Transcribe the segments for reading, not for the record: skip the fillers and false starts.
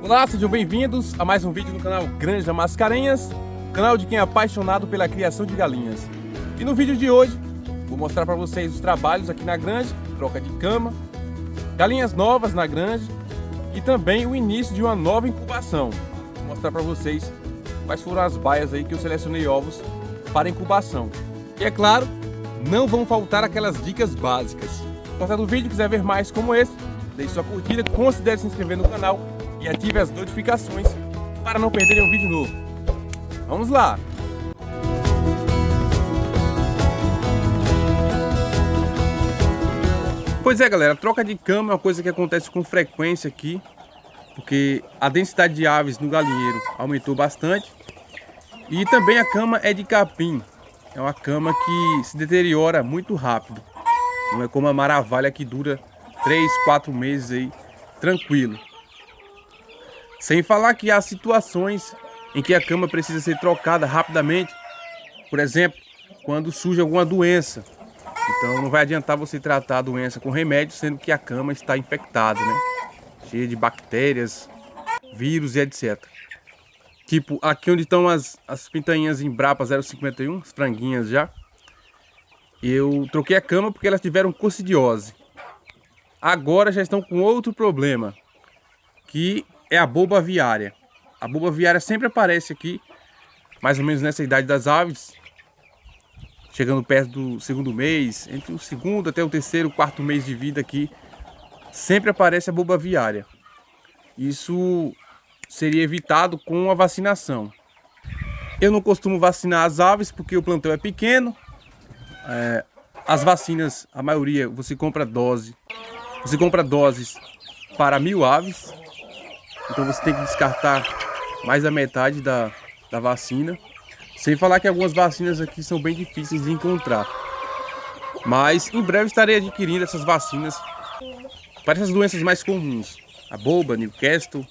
Olá, sejam bem-vindos a mais um vídeo no canal Granja Mascarenhas, canal de quem é apaixonado pela criação de galinhas. E no vídeo de hoje, vou mostrar para vocês os trabalhos aqui na granja, troca de cama, galinhas novas na granja e também o início de uma nova incubação. Vou mostrar para vocês quais foram as baias aí que eu selecionei ovos para incubação. E é claro, não vão faltar aquelas dicas básicas. Se gostar do vídeo e quiser ver mais como esse, deixe sua curtida, considere se inscrever no canal e ative as notificações para não perderem um vídeo novo. Vamos lá! Pois é, galera, a troca de cama é uma coisa que acontece com frequência aqui, porque a densidade de aves no galinheiro aumentou bastante e também a cama é de capim. É uma cama que se deteriora muito rápido. Não é como a Maravalha que dura 3, 4 meses aí, tranquilo. Sem falar que há situações em que a cama precisa ser trocada rapidamente. Por exemplo, quando surge alguma doença. Então não vai adiantar você tratar a doença com remédio, sendo que a cama está infectada, né? Cheia de bactérias, vírus e etc. Tipo, aqui onde estão as pintainhas Embrapa 051, as franguinhas já. Eu troquei a cama porque elas tiveram coccidiose. Agora já estão com outro problema, que é a bulba aviária. A bulba aviária sempre aparece aqui, mais ou menos nessa idade das aves, chegando perto do segundo mês, entre o segundo até o terceiro, quarto mês de vida aqui, sempre aparece a bulba aviária. Isso seria evitado com a vacinação. Eu não costumo vacinar as aves porque o plantel é pequeno. As vacinas, a maioria, você compra doses para 1000 aves. Então você tem que descartar mais da metade da vacina. Sem falar que algumas vacinas aqui são bem difíceis de encontrar. Mas em breve estarei adquirindo essas vacinas para essas doenças mais comuns. A bulba, Newcastle,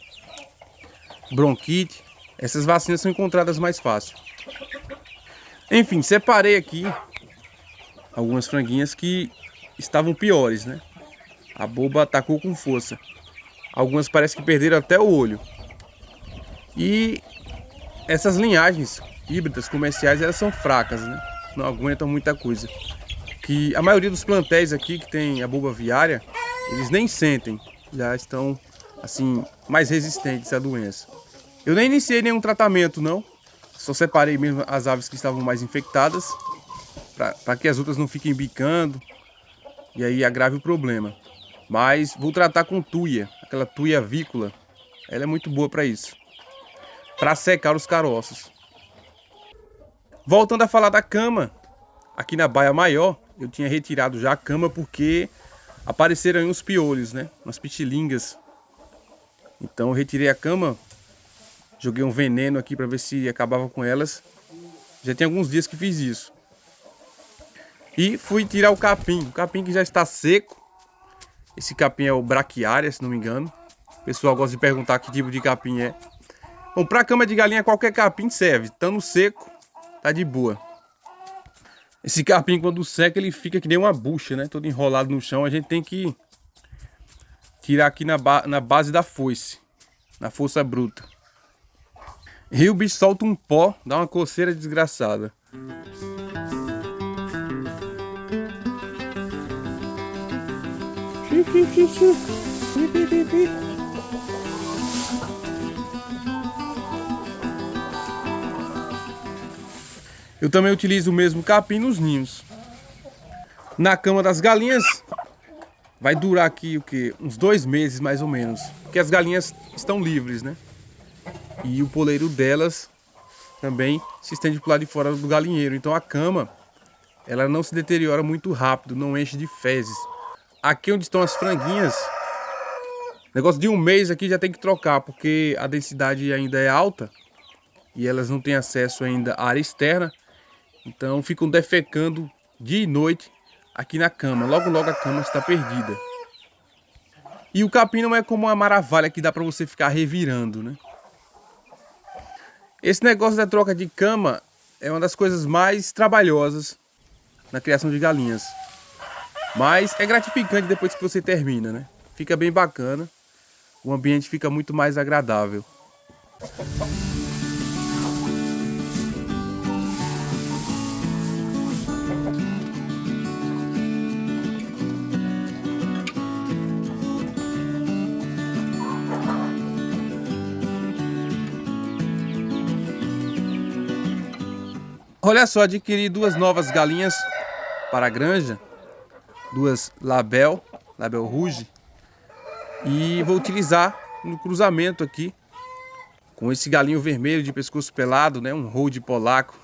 bronquite. Essas vacinas são encontradas mais fácil. Enfim, separei aqui algumas franguinhas que estavam piores, né? A bulba atacou com força. Algumas parece que perderam até o olho. E essas linhagens híbridas comerciais, elas são fracas, né? Não aguentam muita coisa. Que a maioria dos plantéis aqui que tem a bulba aviária, eles nem sentem. Já estão, assim, mais resistentes à doença. Eu nem iniciei nenhum tratamento, não. Só separei mesmo as aves que estavam mais infectadas, para que as outras não fiquem bicando e aí agrave o problema. Mas vou tratar com tuia, aquela tuia avícola. Ela é muito boa para isso, para secar os caroços. Voltando a falar da cama, aqui na baia maior, eu tinha retirado já a cama porque apareceram aí uns piolhos, né? Umas pitilingas. Então eu retirei a cama, joguei um veneno aqui para ver se acabava com elas. Já tem alguns dias que fiz isso. E fui tirar o capim que já está seco. Esse capim é o braquiária, se não me engano. O pessoal gosta de perguntar que tipo de capim é. Bom, para cama de galinha qualquer capim serve. Estando seco, tá de boa. Esse capim quando seca ele fica que nem uma bucha, né? Todo enrolado no chão. A gente tem que tirar aqui na base da foice. Na força bruta. E o bicho solta um pó, dá uma coceira desgraçada. Eu também utilizo o mesmo capim nos ninhos. Na cama das galinhas vai durar aqui o que? Uns 2 meses mais ou menos. Porque as galinhas estão livres, né? E o poleiro delas também se estende para o lado de fora do galinheiro. Então a cama, ela não se deteriora muito rápido, não enche de fezes. Aqui onde estão as franguinhas, negócio de 1 mês aqui já tem que trocar, porque a densidade ainda é alta e elas não têm acesso ainda à área externa. Então ficam defecando dia e noite aqui na cama. Logo logo a cama está perdida. E o capim não é como a Maravalha que dá para você ficar revirando, né? Esse negócio da troca de cama é uma das coisas mais trabalhosas na criação de galinhas. Mas é gratificante depois que você termina, né? Fica bem bacana. o ambiente fica muito mais agradável. Olha só, adquiri duas novas galinhas para a granja, duas Label Rouge, e vou utilizar no cruzamento aqui com esse galinho vermelho de pescoço pelado, né, um Hold polaco.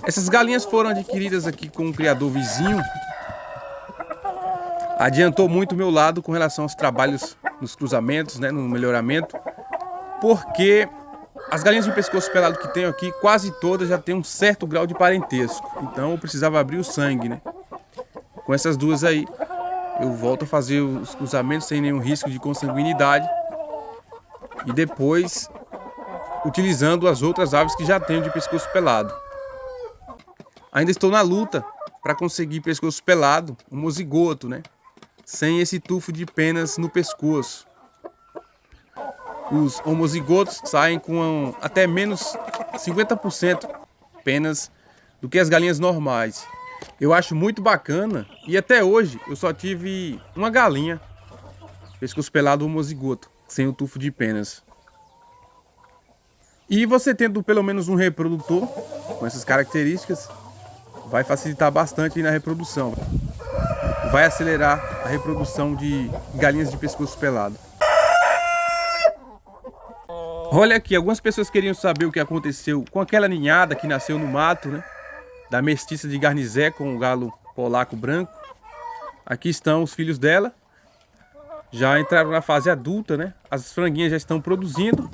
Essas galinhas foram adquiridas aqui com um criador vizinho. Adiantou muito o meu lado com relação aos trabalhos nos cruzamentos, né, no melhoramento, porque as galinhas de pescoço pelado que tenho aqui, quase todas já tem um certo grau de parentesco. Então eu precisava abrir o sangue, né? Com essas duas aí, eu volto a fazer os cruzamentos sem nenhum risco de consanguinidade. E depois, utilizando as outras aves que já tenho de pescoço pelado. Ainda estou na luta para conseguir pescoço pelado, homozigoto, né? Sem esse tufo de penas no pescoço. Os homozigotos saem com até menos 50% penas do que as galinhas normais. Eu acho muito bacana e até hoje eu só tive uma galinha pescoço pelado homozigoto, sem o tufo de penas. E você tendo pelo menos um reprodutor com essas características, vai facilitar bastante na reprodução. Vai acelerar a reprodução de galinhas de pescoço pelado. Olha aqui, algumas pessoas queriam saber o que aconteceu com aquela ninhada que nasceu no mato, né? Da mestiça de garnizé com o galo polaco branco. Aqui estão os filhos dela. Já entraram na fase adulta, né? As franguinhas já estão produzindo.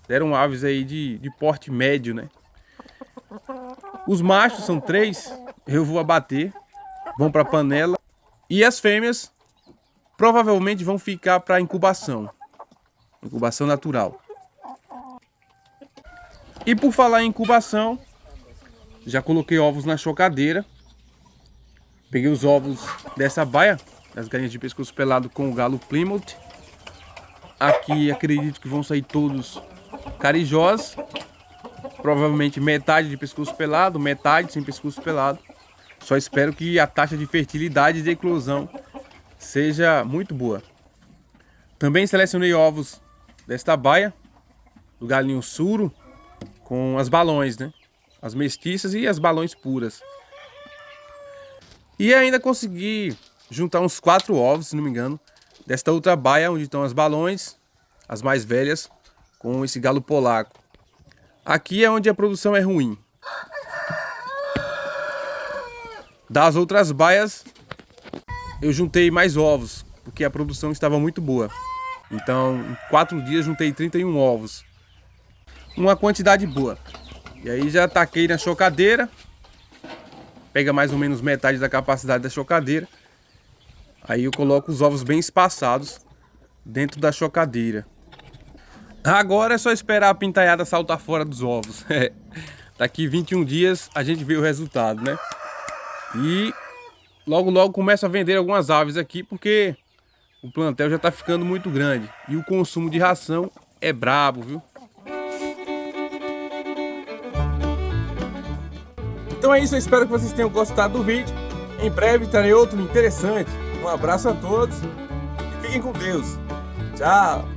Deram aves aí de porte médio, né? Os machos são 3. Eu vou abater. Vão para a panela. E as fêmeas provavelmente vão ficar para incubação. Incubação natural. E por falar em incubação, já coloquei ovos na chocadeira. Peguei os ovos dessa baia, das galinhas de pescoço pelado com o galo Plymouth. Aqui acredito que vão sair todos carijós. Provavelmente metade de pescoço pelado, metade sem pescoço pelado. Só espero que a taxa de fertilidade e de eclosão seja muito boa. Também selecionei ovos desta baia, do galinho suro, com as balões, né? As mestiças e as balões puras. E ainda consegui juntar uns 4 ovos, se não me engano, desta outra baia onde estão as balões, as mais velhas, com esse galo polaco. Aqui é onde a produção é ruim. Das outras baias, eu juntei mais ovos, porque a produção estava muito boa. Então, em 4 dias, juntei 31 ovos. Uma quantidade boa. E aí já taquei na chocadeira. Pega mais ou menos metade da capacidade da chocadeira. Aí eu coloco os ovos bem espaçados dentro da chocadeira. Agora é só esperar a pintaiada saltar fora dos ovos. Daqui 21 dias a gente vê o resultado, né? E logo logo começo a vender algumas aves aqui, porque o plantel já está ficando muito grande. E o consumo de ração é brabo, viu? Então é isso, eu espero que vocês tenham gostado do vídeo. Em breve trarei outro interessante. Um abraço a todos e fiquem com Deus. Tchau!